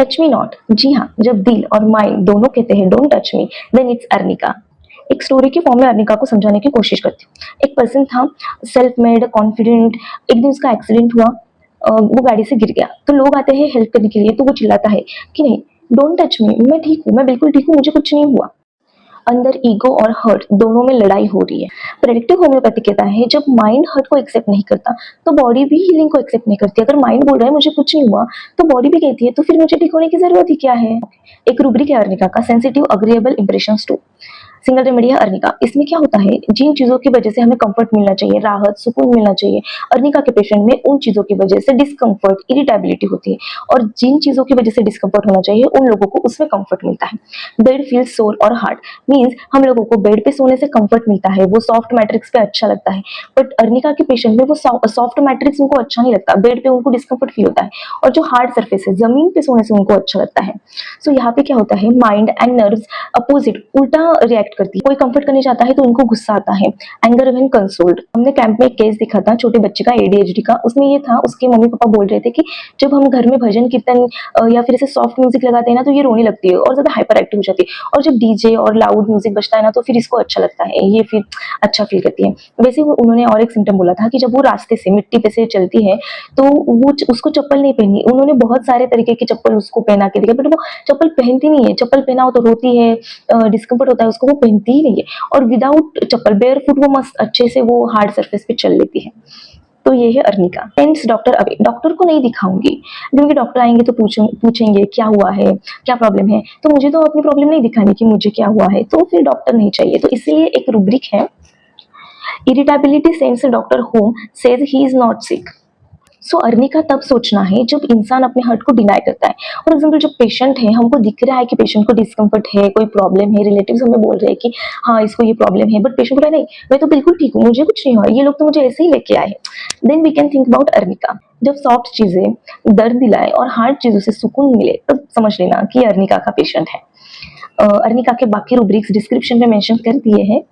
Touch me not, जी हाँ, जब दिल और माइंड दोनों कहते हैं don't touch me, then it's arnica. एक स्टोरी की फॉर्म में अर्निका को समझाने की कोशिश करती हूँ। एक पर्सन था, सेल्फ मेड, कॉन्फिडेंट। एक दिन उसका एक्सीडेंट हुआ, वो गाड़ी से गिर गया। तो लोग आते हैं हेल्प करने के लिए, तो वो चिल्लाता है कि नहीं, डोंट टच मी, मैं ठीक हूँ, मैं बिल्कुल ठीक हूँ, मुझे कुछ नहीं हुआ। अंदर ईगो और हर्ट दोनों में लड़ाई हो रही है। प्रेडिक्टिव होम्योपैथी कहता है जब माइंड हर्ट को एक्सेप्ट नहीं करता तो बॉडी भी हीलिंग को एक्सेप्ट नहीं करती। अगर माइंड बोल रहा है मुझे कुछ नहीं हुआ, तो बॉडी भी कहती है तो फिर मुझे ठीक होने की जरूरत ही क्या है। एक रूब्रिक है अर्निका का, sensitive agreeable impressions too. Single remedy है अर्निका। इसमें क्या होता है, जिन चीजों की वजह से हमें कंफर्ट मिलना चाहिए, राहत, सुकून मिलना चाहिए, अर्निका के पेशेंट में उन चीजों की वजह से डिस्कम्फर्ट, इरिटेबिलिटी होती है। और जिन चीजों की वजह से डिस्कम्फर्ट होना चाहिए उन लोगों को उसमें कंफर्ट मिलता है। बेड फील सोर और हार्ड, मीन्स हम लोगों को बेड पे सोने से कंफर्ट मिलता है, वो सॉफ्ट मैट्रिक्स पे अच्छा लगता है। बट अर्निका के पेशेंट में वो सॉफ्ट मैट्रिक्स उनको अच्छा नहीं लगता, बेड पे उनको डिस्कम्फर्ट फील होता है। और जो हार्ड सर्फेस है, जमीन पे सोने से उनको अच्छा लगता है। सो यहाँ पे क्या होता है, माइंड एंड नर्व्स अपोजिट, उल्टा रिएक्ट करती है। कोई कंफर्ट करने जाता है तो उनको गुस्सा आता है। Anger when consoled. हमने कैंप में एक केस देखा था छोटे बच्चे का, एडीएचडी का। उसमें ये था, उसके मम्मी पापा बोल रहे थे कि जब हम घर में भजन कीर्तन या फिर ऐसे सॉफ्ट म्यूजिक लगाते हैं ना तो ये रोने लगती है और ज्यादा हाइपर एक्टिव हो जाती है। और जब डीजे और लाउड म्यूजिक बजता है ना तो फिर इसको अच्छा लगता है, ये फिर अच्छा फील करती है। वैसे उन्होंने और एक सिम्टम बोला था कि जब वो रास्ते से मिट्टी पे से चलती है तो वो उसको चप्पल नहीं पहनी। उन्होंने बहुत सारे तरीके की चप्पल उसको पहना के दिखे, बट वो चप्पल पहनती नहीं है। चप्पल पहना हो तो रोती है, डिस्कम्फर्ट होता है उसको, वो पहनती ही नहीं है। और विदाउट चप्पल बेयर फुट वो मस्त अच्छे से वो हार्ड सरफेस पे चल लेती है। तो ये है arnica. Friends, doctor away, doctor को नहीं दिखाऊंगी क्योंकि डॉक्टर आएंगे तो पूछेंगे क्या हुआ है, क्या प्रॉब्लम है। तो मुझे तो अपनी प्रॉब्लम नहीं दिखानी कि मुझे क्या हुआ है, तो फिर डॉक्टर नहीं चाहिए। तो इसलिए एक रूब्रिक है, irritability sends doctor home says he is not sick. So arnica तब सोचना है जब इंसान अपने हर्ट को डिनाई करता है। फॉर एग्जाम्पल, जब पेशेंट है, हमको दिख रहा है कि पेशेंट को डिस्कम्फर्ट है, कोई प्रॉब्लम है, रिलेटिव्स हमें बोल रहे हैं कि हाँ इसको ये प्रॉब्लम है, बट पेशेंट बोला नहीं मैं तो बिल्कुल ठीक हूँ, मुझे कुछ नहीं हुआ, ये लोग तो मुझे ऐसे ही लेके आए। Then we can think about arnica. जब सॉफ्ट चीजें दर्द दिलाए और हार्ड चीजों से सुकून मिले तब समझ लेना कि अर्निका का पेशेंट है। अर्निका के बाकी रूब्रिक्स डिस्क्रिप्शन में मेंशन कर दिए हैं।